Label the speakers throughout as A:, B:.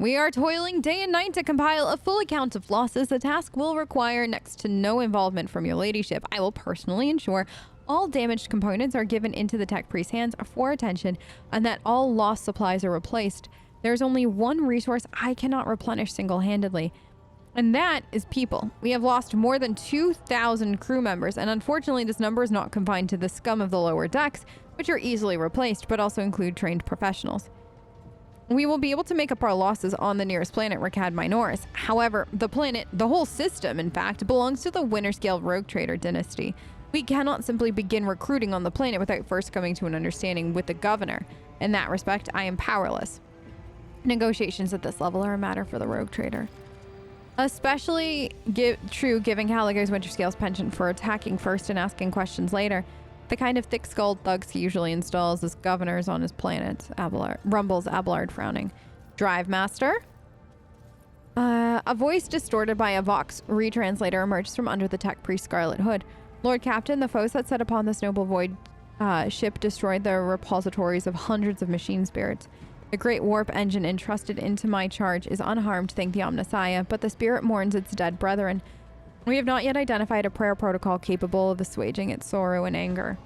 A: We are toiling day and night to compile a full account of losses. The task will require next to no involvement from your ladyship. I will personally ensure all damaged components are given into the tech priest's hands for attention, and that all lost supplies are replaced. There's only one resource I cannot replenish single-handedly, and that is people. We have lost more than 2,000 crew members, and unfortunately this number is not confined to the scum of the lower decks, which are easily replaced, but also include trained professionals. We will be able to make up our losses on the nearest planet, Rakad Minoris. However, the planet, the whole system, in fact, belongs to the Winterscale Rogue Trader dynasty. We cannot simply begin recruiting on the planet without first coming to an understanding with the governor. In that respect, I am powerless. Negotiations at this level are a matter for the Rogue Trader. Especially true given Caligo's Winterscale's penchant for attacking first and asking questions later. The kind of thick-skulled thugs he usually installs as governors on his planet. Rumbles Abelard, frowning. Drive Master? A voice distorted by a Vox retranslator emerges from under the tech priest Scarlet Hood. Lord Captain, the foes that set upon this noble void ship destroyed the repositories of hundreds of machine spirits. The great warp engine entrusted into my charge is unharmed, thank the Omnissiah, but the spirit mourns its dead brethren. We have not yet identified a prayer protocol capable of assuaging its sorrow and anger.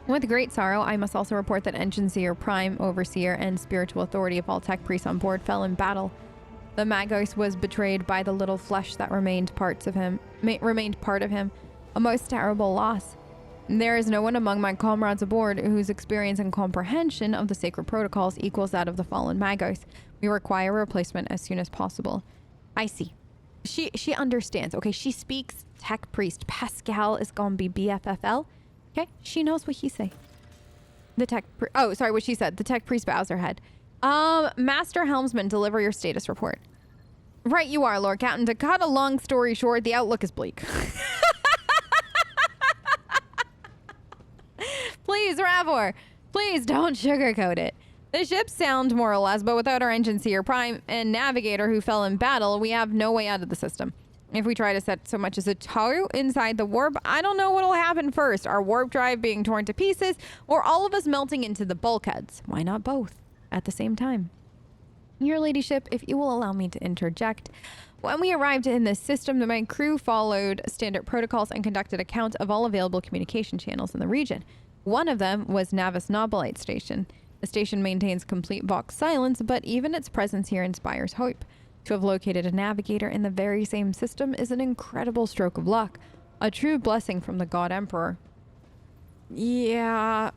A: With great sorrow, I must also report that Engine Seer, Prime Overseer, and spiritual authority of all tech priests on board fell in battle. The Magos was betrayed by the little flesh that remained part of him. A most terrible loss. There is no one among my comrades aboard whose experience and comprehension of the sacred protocols equals that of the fallen Magos. We require a replacement as soon as possible. I see. She understands. Okay, she speaks tech priest. Pascal is gonna be BFFL. Okay, she knows what he say. What she said. The tech priest bows her head. Master Helmsman, deliver your status report. Right you are, Lord Captain. To cut a long story short, the outlook is bleak. Please, Ravor, please don't sugarcoat it. The ship's sound, more or less, but without our engine seer, prime, and navigator who fell in battle, we have no way out of the system. If we try to set so much as a toe inside the warp, I don't know what'll happen first. Our warp drive being torn to pieces, or all of us melting into the bulkheads. Why not both at the same time? Your ladyship, if you will allow me to interject. When we arrived in this system, my crew followed standard protocols and conducted a count of all available communication channels in the region. One of them was Navis Nobilite Station. The station maintains complete Vox silence, but even its presence here inspires hope. To have located a navigator in the very same system is an incredible stroke of luck. A true blessing from the God Emperor. Yeah,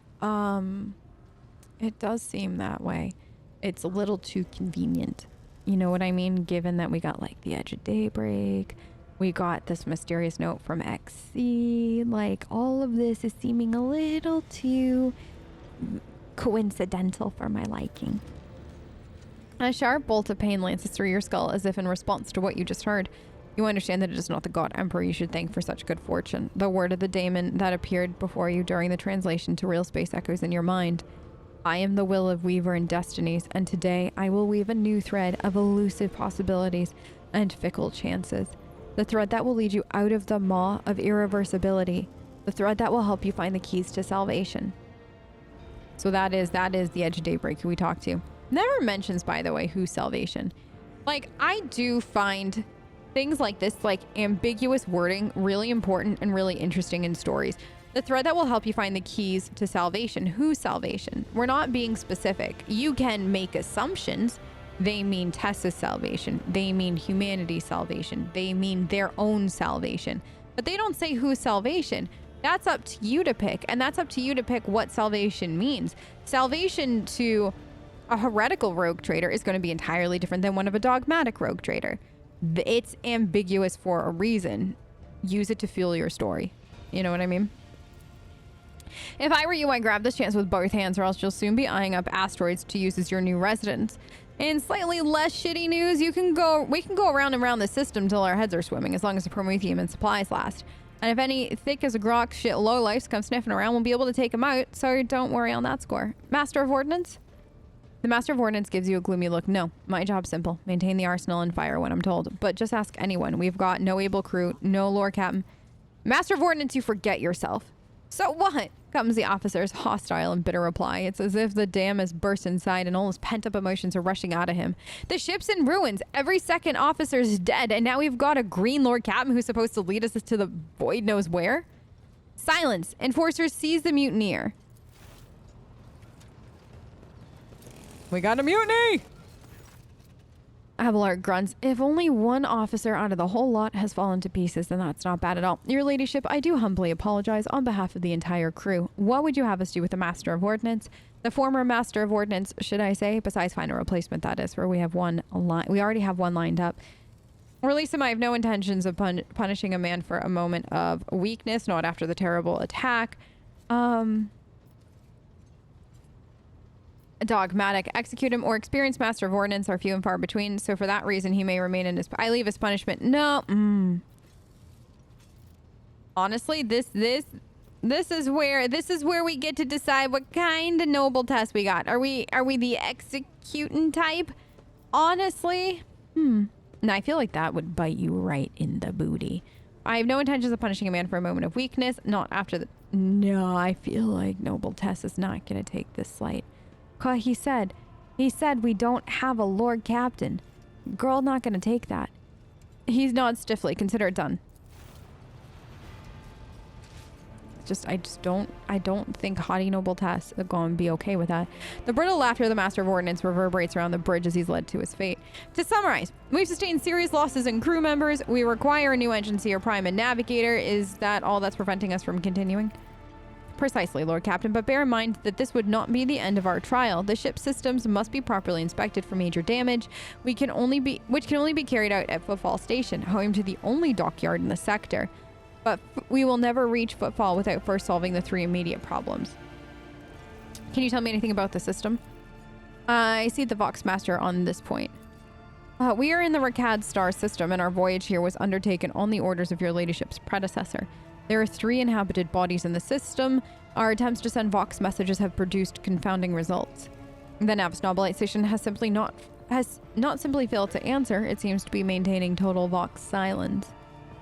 A: it does seem that way. It's a little too convenient. You know what I mean? Given that we got, like, the Edge of Daybreak, we got this mysterious note from XC, like, all of this is seeming a little too coincidental for my liking. A sharp bolt of pain lances through your skull as if in response to what you just heard. You understand that it is not the God Emperor you should thank for such good fortune. The word of the daemon that appeared before you during the translation to real space echoes in your mind. I am the will of Weaver and Destinies, and today I will weave a new thread of elusive possibilities and fickle chances. The thread that will lead you out of the maw of irreversibility. The thread that will help you find the keys to salvation. So that is the Edge of Daybreak who we talked to. Never mentions, by the way, who's salvation. Like, I do find things like this, like ambiguous wording, really important and really interesting in stories. The thread that will help you find the keys to salvation. Whose salvation? We're not being specific. You can make assumptions. They mean Tess's salvation. They mean humanity's salvation. They mean their own salvation. But they don't say whose salvation. That's up to you to pick. And that's up to you to pick what salvation means. Salvation to a heretical rogue trader is going to be entirely different than one of a dogmatic rogue trader. It's ambiguous for a reason. Use it to fuel your story. You know what I mean? If I were you, I'd grab this chance with both hands, or else you'll soon be eyeing up asteroids to use as your new residence. In slightly less shitty news, we can go around and around the system till our heads are swimming, as long as the Prometheum and supplies last. And if any thick as a grok shit lowlifes come sniffing around, we'll be able to take them out, so don't worry on that score. Master of Ordnance? The Master of Ordnance gives you a gloomy look. No, my job's simple. Maintain the arsenal and fire when I'm told. But just ask anyone. We've got no able crew, no lore captain. Master of Ordnance, you forget yourself. So what? comes the officer's hostile and bitter reply. It's as if the dam has burst inside and all his pent-up emotions are rushing out of him. The ship's in ruins. Every second officer's dead, and now we've got a green Lord Captain who's supposed to lead us to the void knows where. Silence. Enforcers seize the mutineer. We got a mutiny! Abelard grunts. If only one officer out of the whole lot has fallen to pieces, then that's not bad at all. Your ladyship, I do humbly apologize on behalf of the entire crew. What would you have us do with the Master of Ordnance? The former Master of Ordnance, should I say? Besides find a replacement, that is, where we have one line. We already have one lined up. Release him. I have no intentions of punishing a man for a moment of weakness, not after the terrible attack. Dogmatic. Execute him or experienced Master of Ordnance are few and far between, so for that reason he may remain in his... I leave his punishment. No. Honestly, this is where we get to decide what kind of noble test we got. Are we the executing type? Honestly, And I feel like that would bite you right in the booty. I have no intentions of punishing a man for a moment of weakness, not after the... No, I feel like noble Tess is not going to take this slight. He said we don't have a Lord Captain. Girl not gonna take that. He nods stiffly. Consider it done. I don't think haughty noble Tess is going to be okay with that. The brittle laughter of the Master of Ordnance reverberates around the bridge as he's led to his fate. To summarize, we've sustained serious losses in crew members. We require a new engine, seer, prime, and navigator. Is that all that's preventing us from continuing? Precisely, Lord Captain, but bear in mind that this would not be the end of our trial. The ship's systems must be properly inspected for major damage, which can only be carried out at Footfall Station, home to the only dockyard in the sector. But we will never reach Footfall without first solving the 3 immediate problems. Can you tell me anything about the system? I see the Voxmaster on this point. We are in the Rakad star system, and our voyage here was undertaken on the orders of your ladyship's predecessor. There are 3 inhabited bodies in the system. Our attempts to send Vox messages have produced confounding results. The Navis Nobilite station has not simply failed to answer, it seems to be maintaining total Vox silence.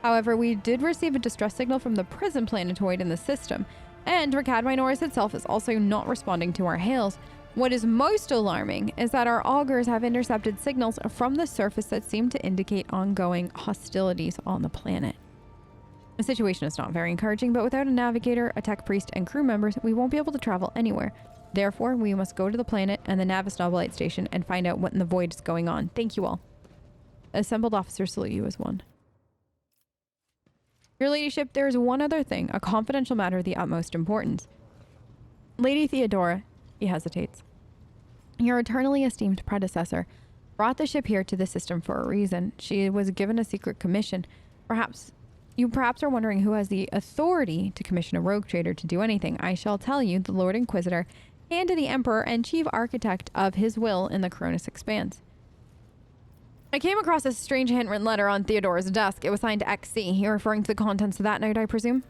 A: However, we did receive a distress signal from the prison planetoid in the system, and Rakad Minoris itself is also not responding to our hails. What is most alarming is that our augurs have intercepted signals from the surface that seem to indicate ongoing hostilities on the planet. The situation is not very encouraging, but without a navigator, a tech priest, and crew members, we won't be able to travel anywhere. Therefore, we must go to the planet and the Navis Nobilite station and find out what in the void is going on. Thank you all. Assembled officers salute you as one. Your ladyship, there is one other thing, a confidential matter of the utmost importance. Lady Theodora, he hesitates. Your eternally esteemed predecessor brought the ship here to the system for a reason. She was given a secret commission. You perhaps are wondering who has the authority to commission a rogue trader to do anything. I shall tell you, the Lord Inquisitor, and to the Emperor and Chief Architect of his will in the Koronus Expanse. I came across a strange handwritten letter on Theodora's desk. It was signed XC. You're referring to the contents of that note, I presume?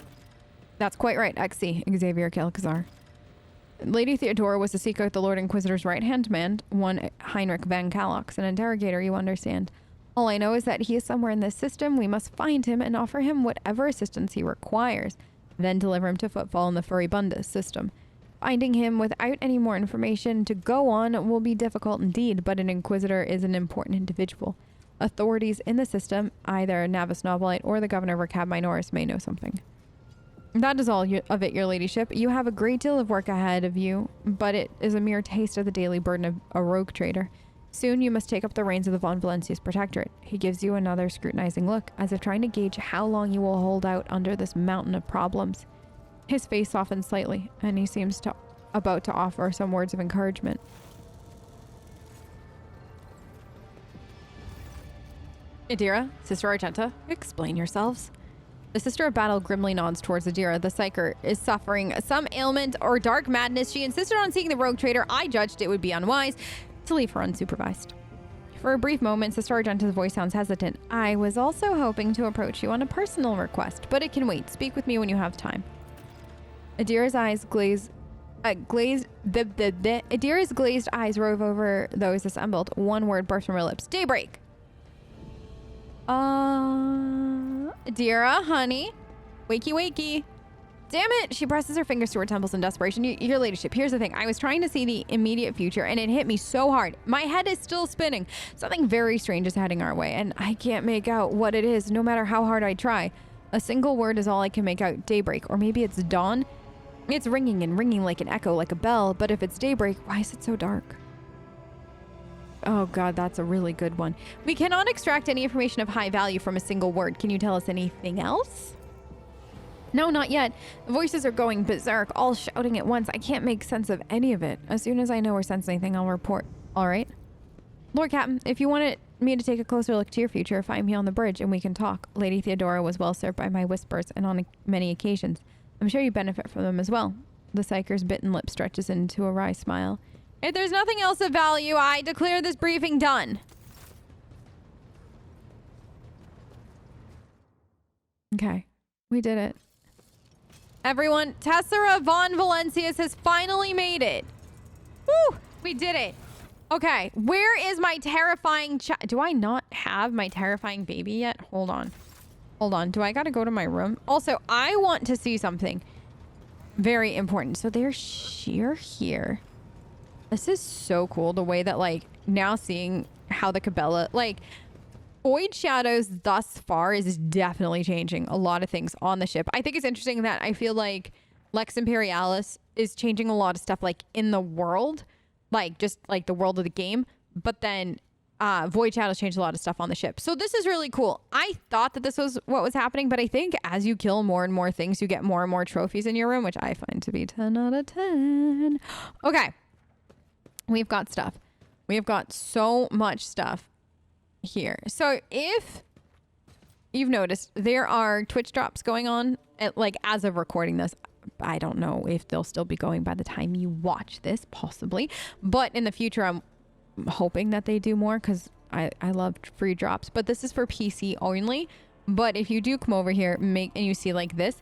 A: That's quite right, XC, Xavier Kelkazar. Lady Theodora was to seek out the Lord Inquisitor's right-hand man, one Heinrich Van Kalox, an interrogator, you understand. All I know is that he is somewhere in this system. We must find him and offer him whatever assistance he requires, then deliver him to Footfall in the Furibunda system. Finding him without any more information to go on will be difficult indeed, but an Inquisitor is an important individual. Authorities in the system, either Navis Nobilite or the Governor of Rakad Minoris, may know something. That is all of it, your ladyship. You have a great deal of work ahead of you, but it is a mere taste of the daily burden of a rogue trader. Soon you must take up the reins of the Von Valencius Protectorate. He gives you another scrutinizing look, as if trying to gauge how long you will hold out under this mountain of problems. His face softens slightly, and he seems about to offer some words of encouragement. Adira, Sister Argenta, explain yourselves. The Sister of Battle grimly nods towards Adira. The Psyker is suffering some ailment or dark madness. She insisted on seeing the rogue trader. I judged it would be unwise to leave her unsupervised. For a brief moment, Sister Argenta's voice sounds hesitant. I was also hoping to approach you on a personal request, but it can wait. Speak with me when you have time. Adira's glazed eyes rove over those assembled. One word burst from her lips. Daybreak! Adira, honey. Wakey, wakey. Damn it! She presses her fingers to her temples in desperation. Your ladyship, here's the thing. I was trying to see the immediate future, and it hit me so hard. My head is still spinning. Something very strange is heading our way, and I can't make out what it is, no matter how hard I try. A single word is all I can make out. Daybreak, or maybe it's dawn. It's ringing and ringing like an echo, like a bell, but if it's daybreak, why is it so dark? Oh god, that's a really good one. We cannot extract any information of high value from a single word. Can you tell us anything else? No, not yet. The voices are going berserk, all shouting at once. I can't make sense of any of it. As soon as I know or sense anything, I'll report. All right? Lord Captain, if you wanted me to take a closer look to your future, find me on the bridge and we can talk. Lady Theodora was well served by my whispers, and on many occasions. I'm sure you benefit from them as well. The Psyker's bitten lip stretches into a wry smile. If there's nothing else of value, I declare this briefing done. Okay. We did it. Everyone, Tessera von Valencius has finally made it. Woo! We did it. Okay, where is my terrifying do I not have my terrifying baby yet? Hold on. Hold on. Do I gotta go to my room? Also, I want to see something very important. So they're sheer here. This is so cool. The way that, like, now seeing how the Cabela, like, Void Shadows thus far is definitely changing a lot of things on the ship. I think it's interesting that I feel like Lex Imperialis is changing a lot of stuff, like, in the world, like, just like the world of the game. But then Void Shadows changed a lot of stuff on the ship. So this is really cool. I thought that this was what was happening, but I think as you kill more and more things, you get more and more trophies in your room, which I find to be 10 out of 10. Okay. We've got stuff. We've got so much stuff here. So if you've noticed, there are Twitch drops going on at, like, as of recording this. I don't know if they'll still be going by the time you watch this, possibly, but in the future I'm hoping that they do more, because I love free drops. But this is for PC only. But if you do come over here and you see like this,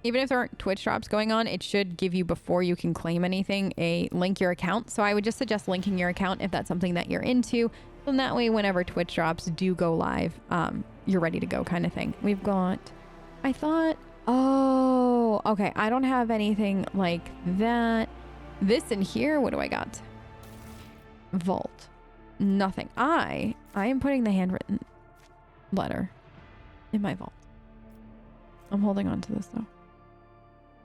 A: even if there aren't Twitch drops going on, it should give you, before you can claim anything, a link your account. So I would just suggest linking your account if that's something that you're into. And that way, whenever Twitch drops do go live, you're ready to go, kind of thing. We've got, I thought, oh, okay. I don't have anything like that. This in here, what do I got? Vault. Nothing. I am putting the handwritten letter in my vault. I'm holding on to this though.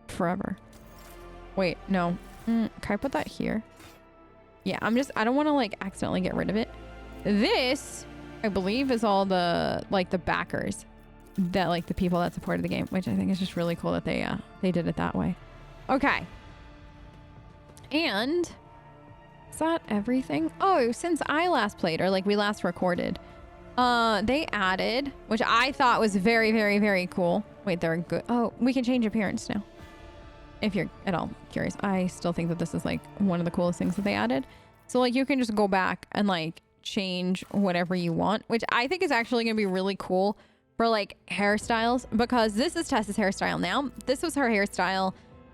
A: Forever. Wait, no. Can I put that here? Yeah, I don't want to, like, accidentally get rid of it. This, I believe, is all the, like, the backers that, like, the people that supported the game, which I think is just really cool that they did it that way. Okay. And is that everything? Oh, since I last played, or like we last recorded, they added, which I thought was very, very, very cool. Wait, they're good. Oh, we can change appearance now. If you're at all curious, I still think that this is, like, one of the coolest things that they added. So, like, you can just go back and, like, change whatever you want, which I think is actually going to be really cool for, like, hairstyles, because this is Tess's hairstyle now. This was her hairstyle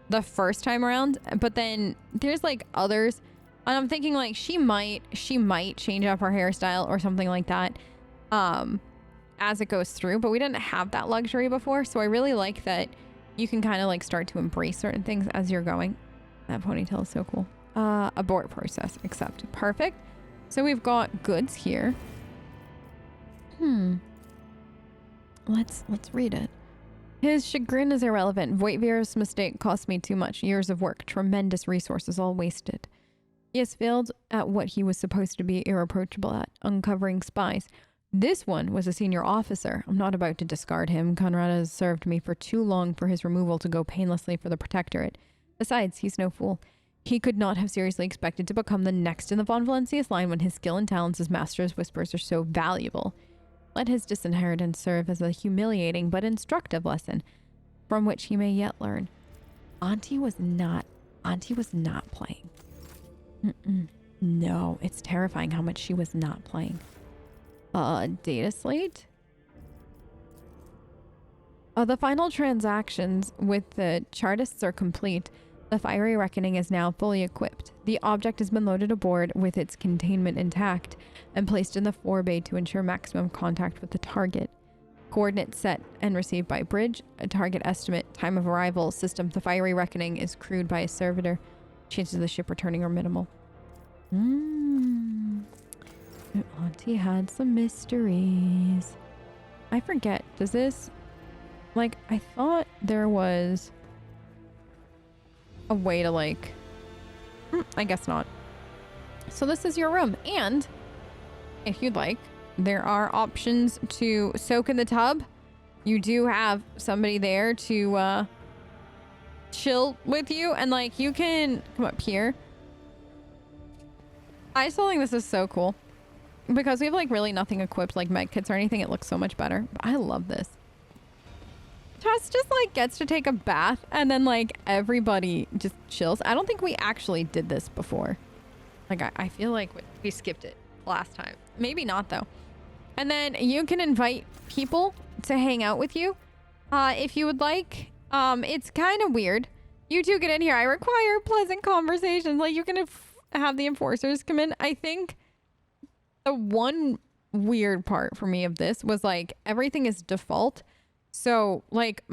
A: the first time around, but then there's, like, others, and I'm thinking, like, she might change up her hairstyle or something like that as it goes through, but we didn't have that luxury before. So I really like that you can kind of, like, start to embrace certain things as you're going. That ponytail is so cool. Abort process, accept. Perfect. So we've got goods here. Let's read it. His chagrin is irrelevant. Voigtvir's mistake cost me too much. Years of work, tremendous resources, all wasted. He has failed at what he was supposed to be irreproachable at, uncovering spies. This one was a senior officer. I'm not about to discard him. Conrad has served me for too long for his removal to go painlessly for the Protectorate. Besides, he's no fool. He could not have seriously expected to become the next in the Von Valencius line when his skill and talents as Master's Whispers are so valuable. Let his disinheritance serve as a humiliating but instructive lesson, from which he may yet learn. Auntie was not playing. No, it's terrifying how much she was not playing. Data slate? The final transactions with the Chartists are complete. The fiery reckoning is now fully equipped. The object has been loaded aboard with its containment intact and placed in the forebay to ensure maximum contact with the target. coordinates set and received by bridge. A target estimate. Time of arrival. System. The fiery reckoning is crewed by a servitor. Chances of the ship returning are minimal. Auntie had some mysteries. I forget. Does this... Like, I thought there was a way to, like... I guess not. So this is your room. And if you'd like, there are options to soak in the tub. You do have somebody there to chill with you. And, like, you can come up here. I still think this is so cool. Because we have, like, really nothing equipped, like med kits or anything. It looks so much better. But I love this. Tess just, like, gets to take a bath. And then, like, everybody just chills. I don't think we actually did this before. Like, I feel like we skipped it last time. Maybe not, though. And then you can invite people to hang out with you if you would like. It's kind of weird. You two get in here. I require pleasant conversations. Like, you can have the enforcers come in. I think the one weird part for me of this was, like, everything is default. So, like,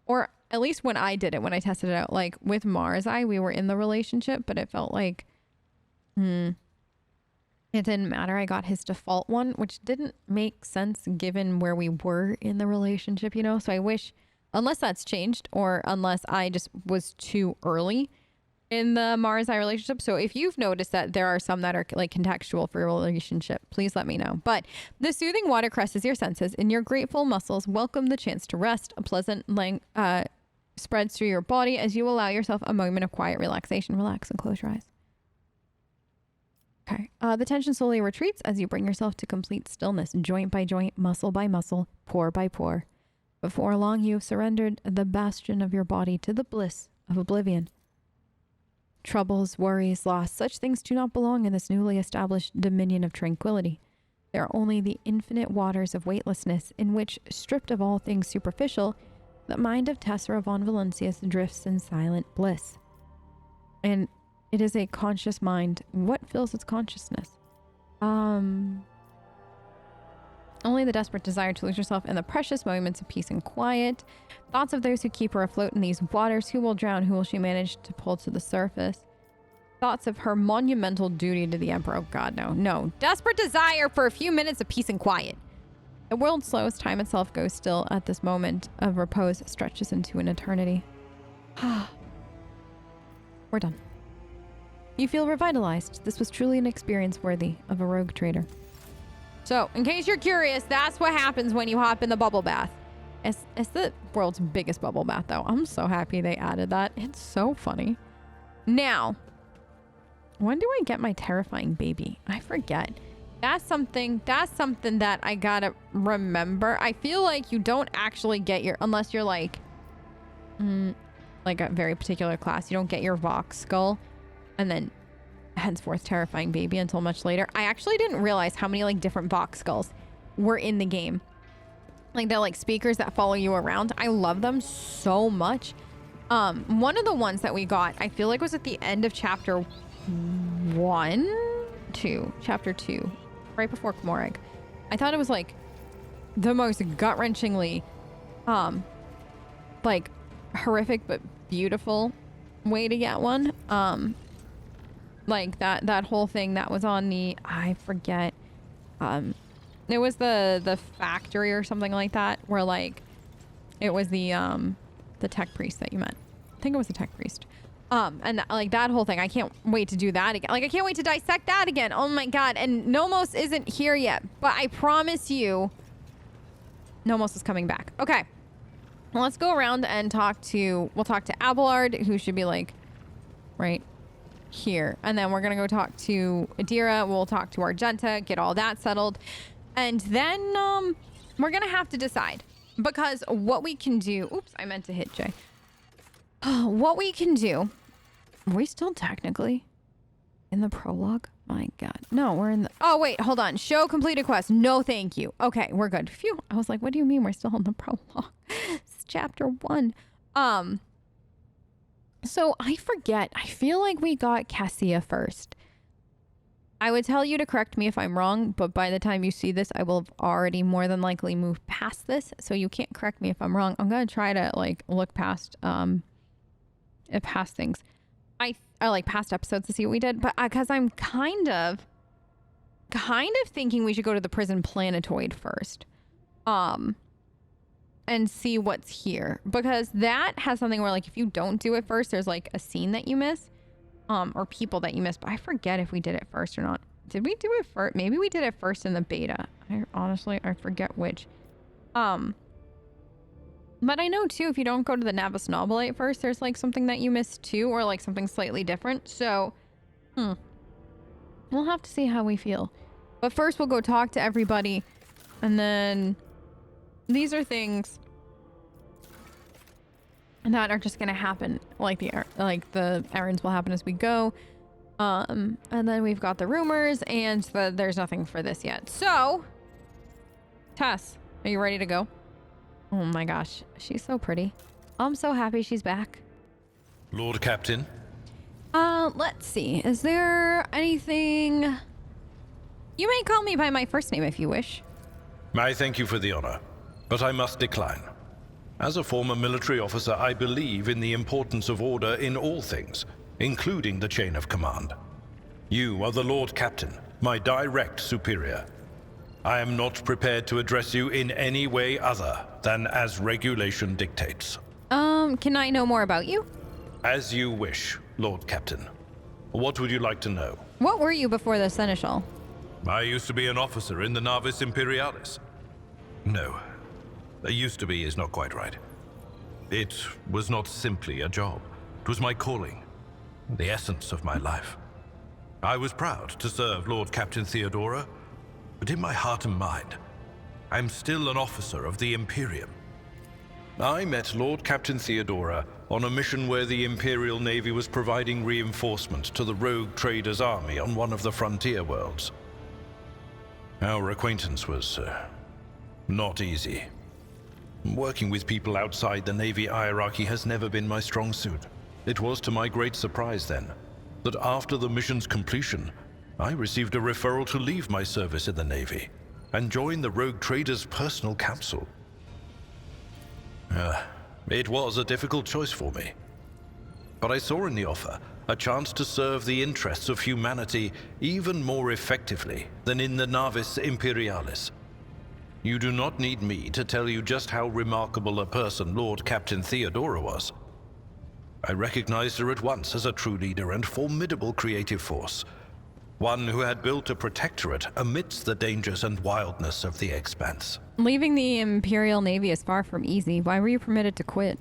A: or at least when I did it, when I tested it out, like, with Mars Eye, we were in the relationship, but it felt like... it didn't matter. I got his default one, which didn't make sense given where we were in the relationship, you know? So I wish, unless that's changed or unless I just was too early in the Mars Eye relationship. So if you've noticed that there are some that are like contextual for your relationship, please let me know. But the soothing water caresses your senses and your grateful muscles welcome the chance to rest. A pleasant spreads through your body as you allow yourself a moment of quiet relaxation. Relax and close your eyes. Okay. The tension slowly retreats as you bring yourself to complete stillness, joint by joint, muscle by muscle, pore by pore. Before long, you have surrendered the bastion of your body to the bliss of oblivion. Troubles, worries, loss, such things do not belong in this newly established dominion of tranquility. They are only the infinite waters of weightlessness in which, stripped of all things superficial, the mind of Tessera von Valencius drifts in silent bliss. And it is a conscious mind. What fills its consciousness? Only the desperate desire to lose yourself in the precious moments of peace and quiet. Thoughts of those who keep her afloat in these waters. Who will drown? Who will she manage to pull to the surface? Thoughts of her monumental duty to the Emperor. Oh God, no. No. Desperate desire for a few minutes of peace and quiet. The world slow as time itself goes still at this moment of repose stretches into an eternity. We're done. You feel revitalized. This was truly an experience worthy of a rogue trader. So, in case you're curious, that's what happens when you hop in the bubble bath. It's the world's biggest bubble bath, though. I'm so happy they added that. It's so funny. Now, when do I get my terrifying baby? I forget. That's something that I gotta remember. I feel like you don't actually get your, unless you're like a very particular class, you don't get your Vox skull and then henceforth terrifying baby until much later. I actually didn't realize how many like different Vox skulls were in the game. Like they're like speakers that follow you around. I love them so much. One of the ones that we got, I feel like was at the end of chapter 2, right before Morag. I thought it was like the most gut-wrenchingly like horrific but beautiful way to get one. Like that whole thing that was on the, I forget, it was the factory or something like that, where like it was the tech priest that you met. I think it was the tech priest. And like that whole thing, I can't wait to do that again. Like I can't wait to dissect that again. Oh my God. And Nomos isn't here yet, but I promise you Nomos is coming back. Okay. Well, let's go around and we'll talk to Abelard, who should be like right here. And then we're going to go talk to Adira. We'll talk to Argenta, get all that settled. And then we're going to have to decide, because what we can do, oops, I meant to hit J. What we can do, are we still technically in the prologue? My God. No, we're in the, oh wait, hold on. Show completed quest. No, thank you. Okay, we're good. Phew. I was like, what do you mean we're still in the prologue? It's chapter 1. So I forget. I feel like we got Cassia first. I would tell you to correct me if I'm wrong, but by the time you see this, I will have already more than likely moved past this, so you can't correct me if I'm wrong. I'm gonna try to like look past past things. I like past episodes to see what we did, but because I'm kind of thinking we should go to the prison planetoid first, and see what's here, because that has something where like if you don't do it first, there's like a scene that you miss. Or people that you missed, but I forget if we did it first or not. Did we do it first? Maybe we did it first in the beta. I forget which. But I know too, if you don't go to the Navis Nobilite first, there's like something that you missed too, or like something slightly different. So, we'll have to see how we feel. But first we'll go talk to everybody, and then these are things that are just gonna happen, like the errands will happen as we go, and then we've got the rumors, and there's nothing for this yet. So, Tess, are you ready to go? Oh my gosh, she's so pretty. I'm so happy she's back.
B: Lord Captain?
A: Let's see. Is there anything? You may call me by my first name if you wish.
B: I thank you for the honor, but I must decline. As a former military officer, I believe in the importance of order in all things, including the chain of command. You are the Lord Captain, my direct superior. I am not prepared to address you in any way other than as regulation dictates.
A: Can I know more about you?
B: As you wish, Lord Captain. What would you like to know?
A: What were you before the Seneschal?
B: I used to be an officer in the Navis Imperialis. No. Used to be is not quite right. It was not simply a job. It was my calling, the essence of my life. I was proud to serve Lord Captain Theodora, but in my heart and mind, I'm still an officer of the Imperium. I met Lord Captain Theodora on a mission where the Imperial Navy was providing reinforcement to the rogue traders' army on one of the frontier worlds. Our acquaintance was not easy. Working with people outside the Navy hierarchy has never been my strong suit. It was to my great surprise then, that after the mission's completion, I received a referral to leave my service in the Navy and join the rogue traders' personal council. It was a difficult choice for me. But I saw in the offer a chance to serve the interests of humanity even more effectively than in the Navis Imperialis. You do not need me to tell you just how remarkable a person Lord Captain Theodora was. I recognized her at once as a true leader and formidable creative force. One who had built a protectorate amidst the dangers and wildness of the Expanse.
A: Leaving the Imperial Navy is far from easy. Why were you permitted to quit?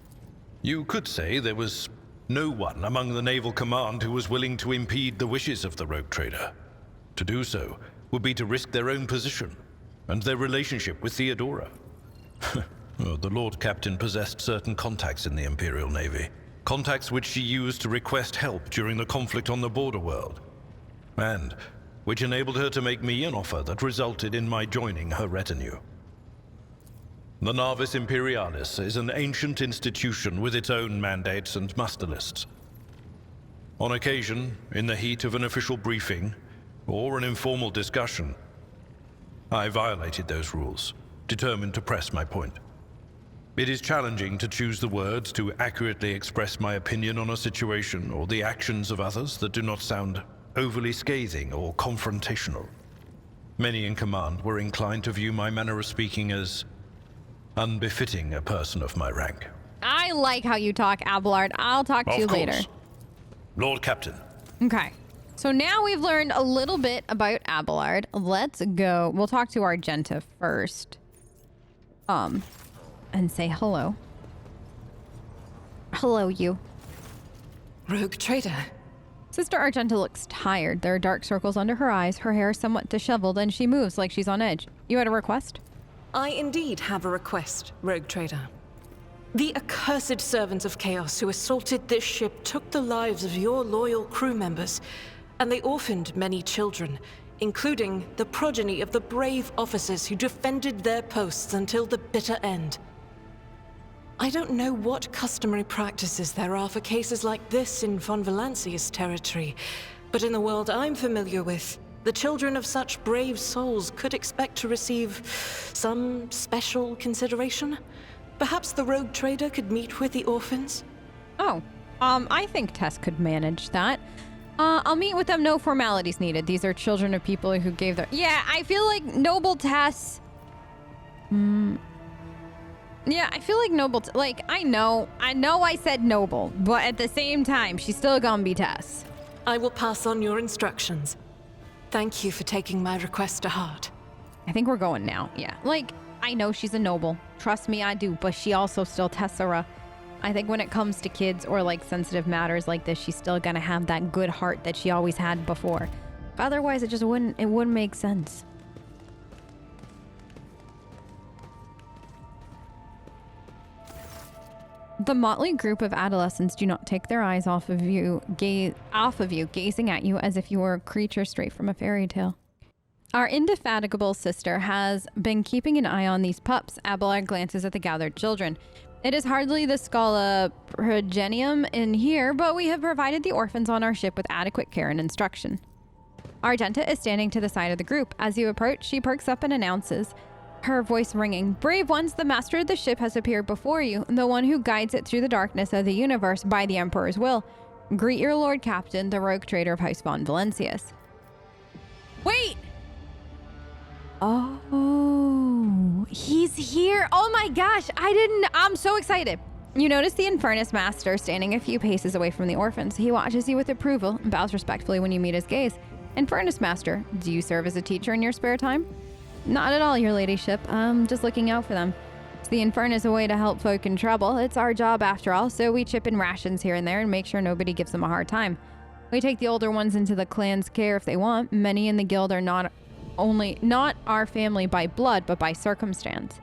B: You could say there was no one among the naval command who was willing to impede the wishes of the rogue trader. To do so would be to risk their own position and their relationship with Theodora. The Lord Captain possessed certain contacts in the Imperial Navy. Contacts which she used to request help during the conflict on the border world. And which enabled her to make me an offer that resulted in my joining her retinue. The Navis Imperialis is an ancient institution with its own mandates and muster lists. On occasion, in the heat of an official briefing or an informal discussion, I violated those rules, determined to press my point. It is challenging to choose the words to accurately express my opinion on a situation or the actions of others that do not sound overly scathing or confrontational. Many in command were inclined to view my manner of speaking as unbefitting a person of my rank.
A: I like how you talk, Abelard. I'll talk to you later.
B: Lord Captain.
A: Okay. So now we've learned a little bit about Abelard. Let's go. We'll talk to Argenta first. And say hello. Hello, you.
C: Rogue trader.
A: Sister Argenta looks tired. There are dark circles under her eyes. Her hair is somewhat disheveled, and she moves like she's on edge. You had a request?
C: I indeed have a request, Rogue trader. The accursed servants of chaos who assaulted this ship took the lives of your loyal crew members, and they orphaned many children, including the progeny of the brave officers who defended their posts until the bitter end. I don't know what customary practices there are for cases like this in Von Valancia's territory, but in the world I'm familiar with, The children of such brave souls could expect to receive some special consideration. Perhaps the rogue trader could meet with the orphans?
A: Oh, I think Tess could manage that. I'll meet with them, no formalities needed. These are children of people who gave their... Yeah, I feel like Noble Tess... Yeah, I feel like Noble... Like, I know I said Noble, but at the same time, she's still gonna be Tess.
C: I will pass on your instructions. Thank you for taking my request to heart.
A: I think we're going now, yeah. Like, I know she's a Noble. Trust me, I do, but she also still Tessera. I think when it comes to kids or, like, sensitive matters like this, she's still gonna have that good heart that she always had before. Otherwise, it wouldn't make sense. The motley group of adolescents do not take their eyes off of you, gazing at you as if you were a creature straight from a fairy tale. Our indefatigable sister has been keeping an eye on these pups. Abelard glances at the gathered children. It is hardly the Scala Progenium in here, but we have provided the orphans on our ship with adequate care and instruction. Argenta is standing to the side of the group. As you approach, she perks up and announces, her voice ringing, "Brave ones, the master of the ship has appeared before you, the one who guides it through the darkness of the universe by the Emperor's will. Greet your Lord Captain, the rogue trader of House von Valencius." Wait! Oh, he's here. Oh my gosh, I'm so excited. You notice the Infernus Master standing a few paces away from the orphans. He watches you with approval and bows respectfully when you meet his gaze. Infernus Master, do you serve as a teacher in your spare time? Not at all, your ladyship. I'm just looking out for them. It's the Infernus a way to help folk in trouble. It's our job after all, so we chip in rations here and there and make sure nobody gives them a hard time. We take the older ones into the clan's care if they want. Many in the guild are not our family by blood, but by circumstance.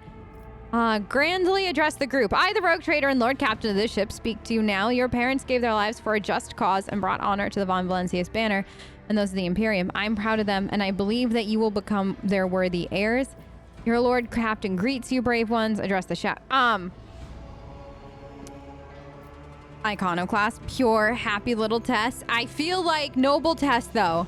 A: Grandly address the group. I, the rogue trader and Lord Captain of this ship, speak to you now. Your parents gave their lives for a just cause and brought honor to the von Valencius banner and those of the Imperium. I'm proud of them, and I believe that you will become their worthy heirs. Your Lord Captain greets you, brave ones. Address the shop. Iconoclast, pure, happy little Tess. I feel like noble Tess, though.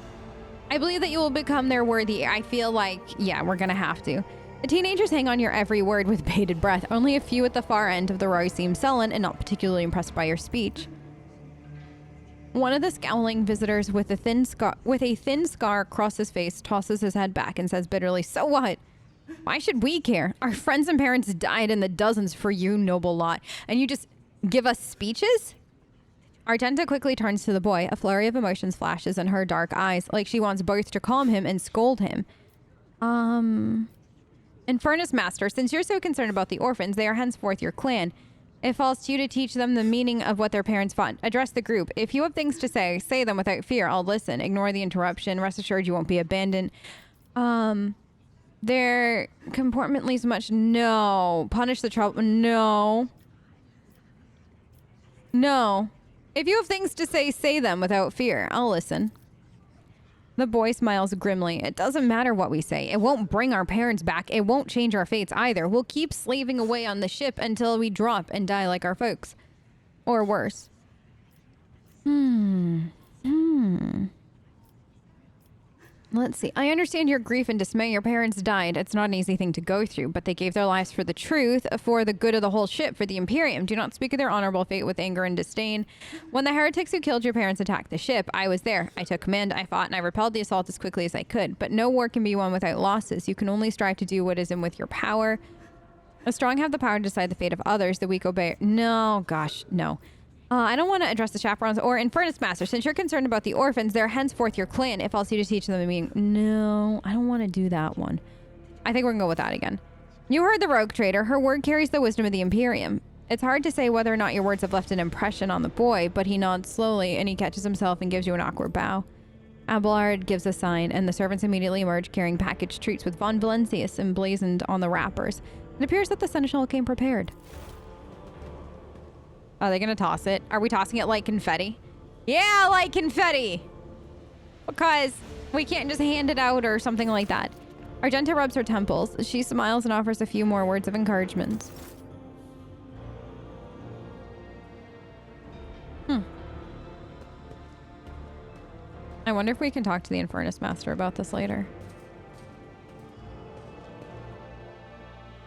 A: I believe that you will become their worthy heir. I feel like, yeah, we're gonna have to. The teenagers hang on your every word with bated breath. Only a few at the far end of the row seem sullen and not particularly impressed by your speech. One of the scowling visitors with a thin scar across his face tosses his head back and says bitterly, "So what? Why should we care? Our friends and parents died in the dozens for you, noble lot, and you just give us speeches?" Argenta quickly turns to the boy. A flurry of emotions flashes in her dark eyes, like she wants both to calm him and scold him. Infernus Master, since you're so concerned about the orphans, they are henceforth your clan. It falls to you to teach them the meaning of what their parents fought. Address the group. If you have things to say them without fear. I'll listen. Ignore the interruption. Rest assured you won't be abandoned. Their comportment leaves much... No. Punish the trouble... No. No. If you have things to say them without fear. I'll listen. The boy smiles grimly. It doesn't matter what we say. It won't bring our parents back. It won't change our fates either. We'll keep slaving away on the ship until we drop and die like our folks. Or worse. Let's see. I understand your grief and dismay. Your parents died. It's not an easy thing to go through, but they gave their lives for the truth, for the good of the whole ship, for the Imperium. Do not speak of their honorable fate with anger and disdain. When the heretics who killed your parents attacked the ship, I was there. I took command, I fought, and I repelled the assault as quickly as I could. But no war can be won without losses. You can only strive to do what is in with your power. The strong have the power to decide the fate of others. The weak obey. No, gosh, no. I don't want to address the chaperones or Infernus Master. Since you're concerned about the orphans, they're henceforth your clan. It falls to you to teach them the meaning. No, I don't want to do that one. I think we're going to go with that again. You heard the rogue trader. Her word carries the wisdom of the Imperium. It's hard to say whether or not your words have left an impression on the boy, but he nods slowly and he catches himself and gives you an awkward bow. Abelard gives a sign, and the servants immediately emerge carrying packaged treats with von Valencius emblazoned on the wrappers. It appears that the Seneschal came prepared. Are they going to toss it? Are we tossing it like confetti? Yeah, like confetti! Because we can't just hand it out or something like that. Argenta rubs her temples. She smiles and offers a few more words of encouragement. I wonder if we can talk to the Infernus Master about this later.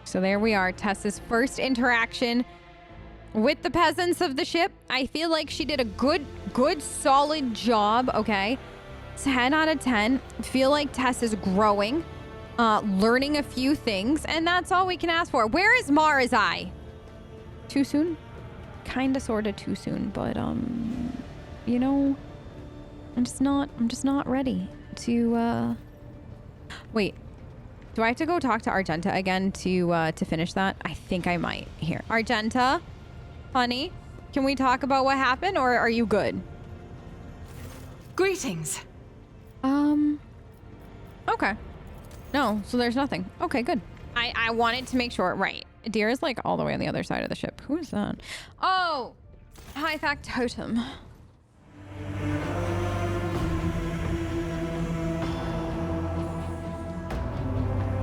A: So there we are, Tess's first interaction with the peasants of the ship. I feel like she did a good, solid job, okay? 10 out of 10. Feel like Tess is growing, learning a few things, and that's all we can ask for. Where is Mara's eye? Too soon? Kinda, sorta too soon, but, you know, I'm just not ready to, wait. Do I have to go talk to Argenta again to finish that? I think I might. Here. Argenta, honey, can we talk about what happened, or are you good?
C: Greetings.
A: Okay. No, so there's nothing. Okay, good. I wanted to make sure. Right. Deer is like all the way on the other side of the ship. Who is that? Oh! High Factotum.